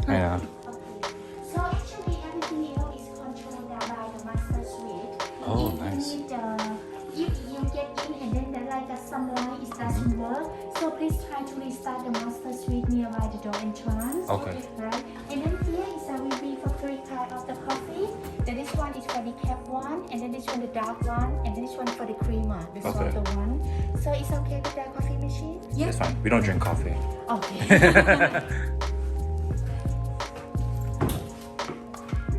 Yeah. So actually everything else is controlled by the master suite. Oh, If nice. you need, if you get in and then there like some light is doesn't work, so please try to restart the master suite nearby the door entrance. Okay. Right. And then here is a review for 3 types of the coffee. Then this one is for the cap one, and then this one the dark one, and then this one for the creamer, the Okay. softer one. So it's okay with the coffee machine? It's fine. We don't drink coffee. Okay.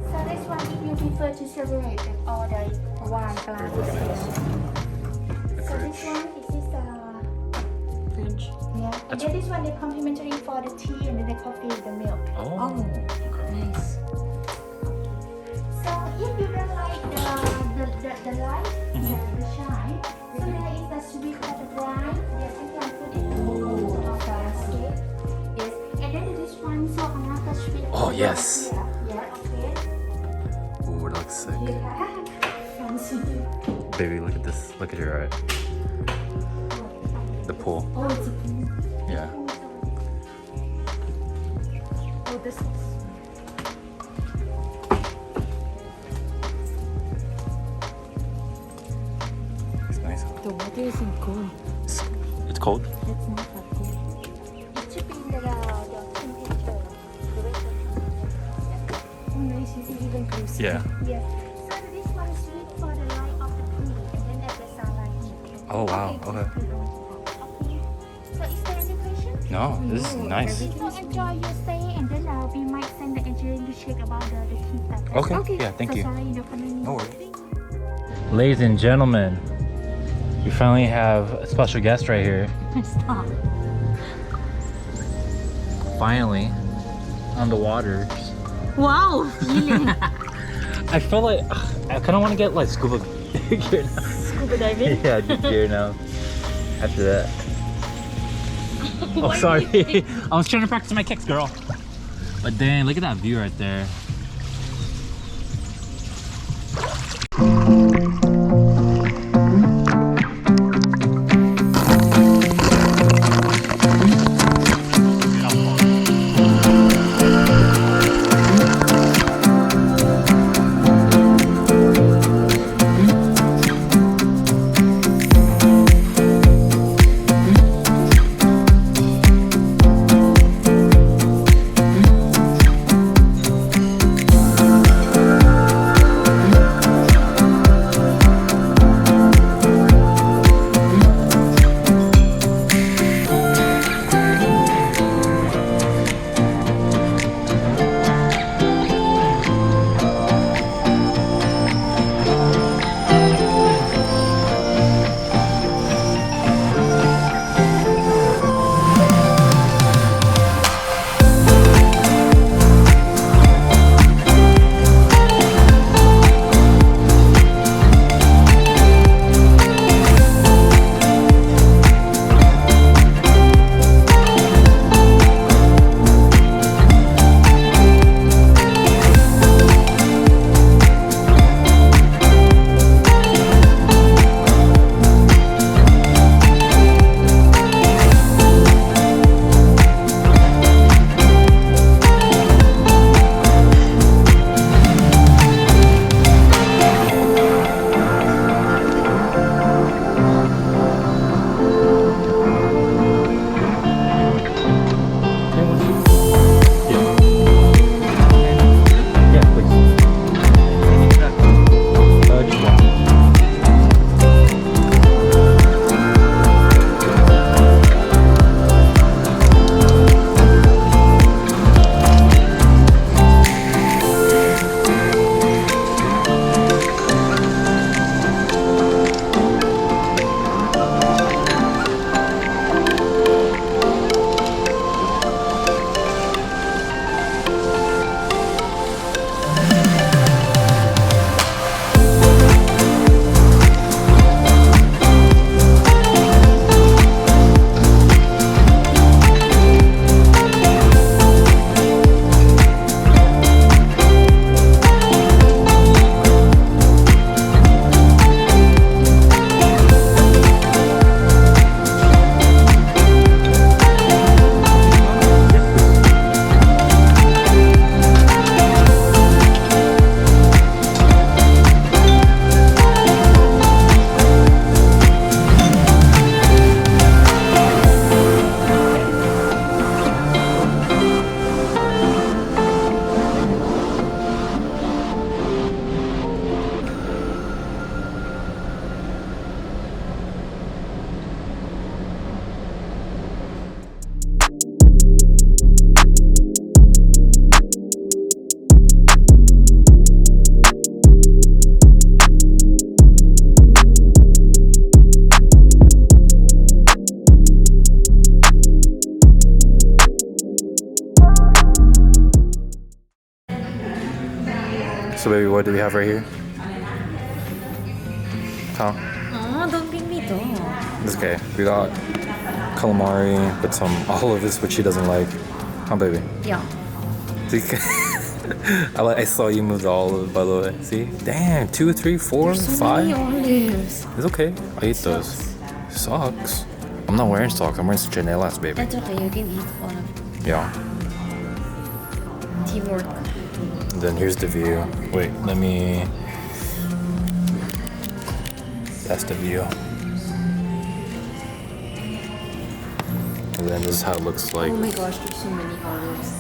So this one, if you prefer to separate all the wine glasses. So this one is Fridge. yeah. And then this one is complimentary for the tea and then the coffee with the milk. Oh. Nice. So if you don't like the light, the shine, so there is the sweet for the bride. Yes, I can put it in the basket. Yes. And then this one, so another sweet. Oh, yes. Yeah, okay. Ooh, it looks sick. Yeah. Fancy. Baby, look at this. Look at your eye. The pool. Oh, it's a pink. Yeah. Oh, this is. It's nice. The water isn't cold. It's cold? It's not that cold. It should be in the temperature. Oh, nice. You can even close it. Yeah. Yes. So this one is sweet for the light of the pool, and then there's the sunlight. Oh, wow. Okay. Okay. So is there any question? No, this is nice. So enjoy your stay, and then we might send the engineer to check about the key stuff. Okay. Yeah, thank so you. Sorry, no problem. No worries. Ladies and gentlemen, we finally have a special guest right here. Stop. Finally, on the water. Wow, feeling. I feel like I kind of want to get like scuba gear now. Scuba diving. Yeah, get gear now. After that. Oh, sorry. I was trying to practice my kicks, girl. But dang, look at that view right there. So baby, what do we have right here? Huh? Oh, don't bring me though. It's okay. We got calamari, but some olives, which she doesn't like. Huh, baby? Yeah. I saw you move the olive, by the way. See? Damn, 2, 3, 4, So 5. many olives. It's okay. I eat those. Socks. I'm not wearing socks. I'm wearing chanelas, baby. That's okay, you can eat all of it. Yeah. Teamwork. And then here's the view. Wait, let me. That's the view. And then this is how it looks like. Oh my gosh, there's so many olives.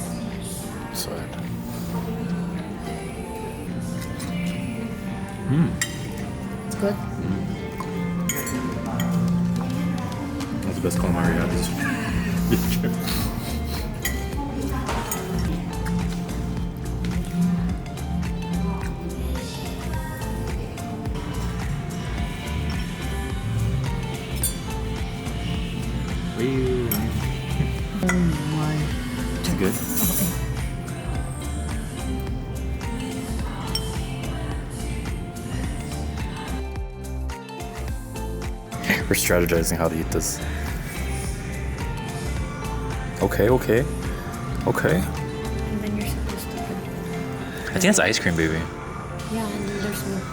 Side. It's good. That's the best calamari I had this trip. Oh my. It's good. Okay. We're strategizing how to eat this. Okay. And then you're supposed to put. I think that's ice cream, baby. Yeah, and then there's milk.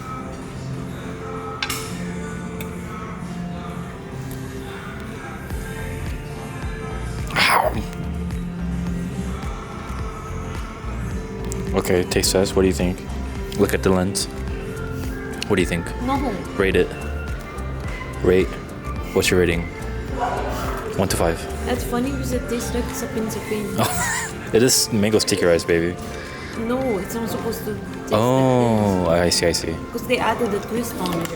Okay, taste test. What do you think? Look at the lens. What do you think? No. Rate it. Rate. What's your rating? 1 to 5. That's funny because it tastes like sapin. It is mango sticky rice, baby. No, it's not supposed to taste Oh, I see. because they added a twist on it.